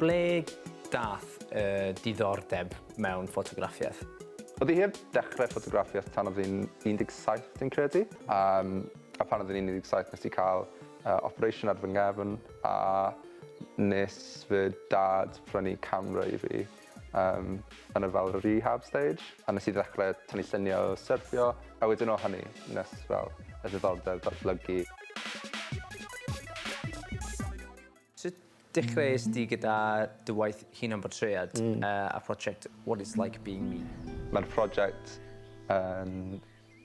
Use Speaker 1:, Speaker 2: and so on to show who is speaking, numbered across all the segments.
Speaker 1: ble dath diddordeb mewn ffotograffiaeth?
Speaker 2: Oedd hi heb dechrau ffotograffiaeth tan oedd hi'n 17, dwi'n credu. A pan oedd hi'n 17 nes i cael operation ar fy nghefn a nes fy dad prynu camera i fi yn y fel rehab stage. A nes i ddechrau tynnu lluniau o syrffio. A wedyn o hynny, nes fel y diddordeb datblygu.
Speaker 1: Sut dechreuais di gyda dy waith hunan portread a prosiect What It's Like Being Me?
Speaker 2: Mae'r prosiect yn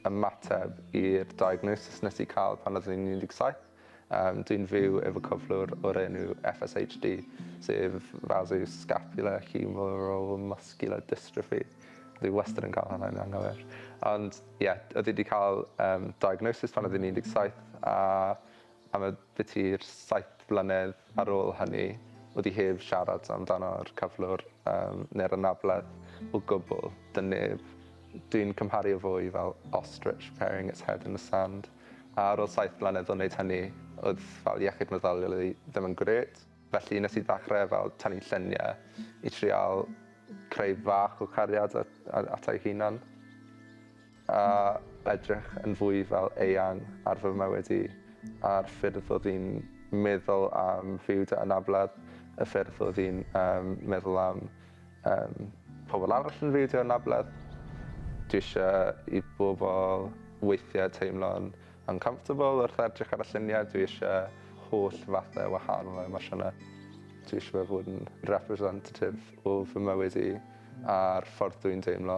Speaker 2: ymateb i'r diagnosis nes i cael pan oedd hi'n 17. Dwi'n fyw efo cyflwr o'r enw FSHD, sef fasoscapulohumeromuscular dystrophy. Dwi wastad yn cael hwnna'n anghywir. Ond ie, oedd hi wedi cael diagnosis pan oedd hi'n 17 a am y bytu'r 7 blynedd ar ôl hynny, oedd hi heb siarad amdano'r cyflwr neu'r anabledd o gwbl, dy neb. Dwi'n cymharu o fwy fel ostrich burying its head in the sand. A ar ôl 7 blynedd o wneud hynny, oedd fel iechyd meddyliol ddim yn gret. Felly nes i ddechrau fel tynnu lluniau i trial creu bach o cariad at ei hunan. A edrych yn fwy fel eang ar fy mywyd i, a'r ffyrdd oedd hi'n meddwl am fywyd a anabledd, y ffyrdd oedd hi'n meddwl am pobl arall yn fywyd a anabledd. Dwi eisiau i bobl weithiau teimlo'n uncomfortable wrth edrych ar y lluniau. Dwi eisiau holl fathau wahanol o emosiynau. Dwi eisiau fod yn representative o fy mywyd i a'r ffordd dwi'n teimlo.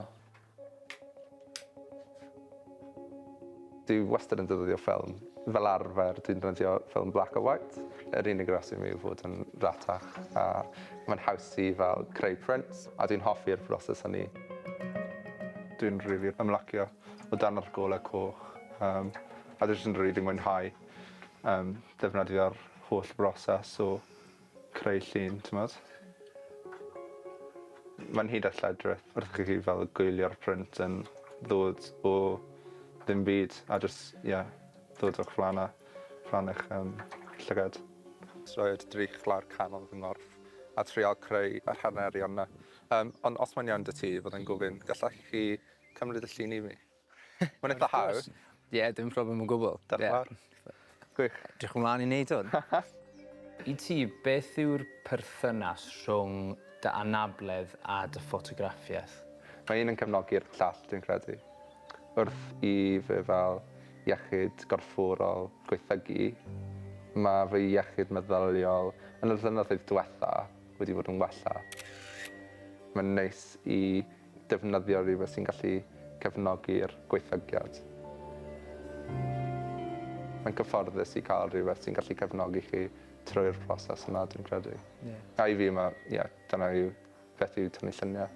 Speaker 2: Dwi wastad yn defnyddio ffilm. Fel arfer, dwi'n defnyddio ffilm black and white. Yr unig reswm yw fod yn ratach. A mae'n haws i fel creu prints, a dwi'n hoffi'r broses hynny. Dwi'n rili ymlacio o dan yr golau coch. A dwi'n rili mwynhau defnyddio'r holl broses o creu llun, ti'n modd. Mae'n hyd a lledrith wrth chi fel gwylio'r print yn ddod o ddim byd a jyst, ddod o'ch flan eich llygad. Roed drych lawr canol fy ngorff a trial creu yr hanerion yna. Ond os mae'n iawn dy ti, byddai'n gofyn, gallach chi cymryd y llun i mi? Mae'n eitha hawdd.
Speaker 1: Ie, dim problem o gwbl.
Speaker 2: Diolch yn fawr. Gwych.
Speaker 1: Edrych ymlaen i wneud hwn. I ti, beth yw'r perthynas rhwng dy anabledd a dy ffotograffiaeth?
Speaker 2: Mae un yn cefnogi'r llall, dwi'n credu. Wrth i fy fel iechyd gorfforol gwaethygu, mae fy iechyd meddyliol yn y flynyddoedd diwetha wedi bod yn wella. Mae'n neis i defnyddio rhywbeth sy'n gallu cefnogi'r gwaethygiad. Mae'n cyfforddus i cael rhywbeth sy'n gallu cefnogi chi trwy'r proses yna, dwi'n credu. A i fi, dyna yw beth yw tynnu lluniau.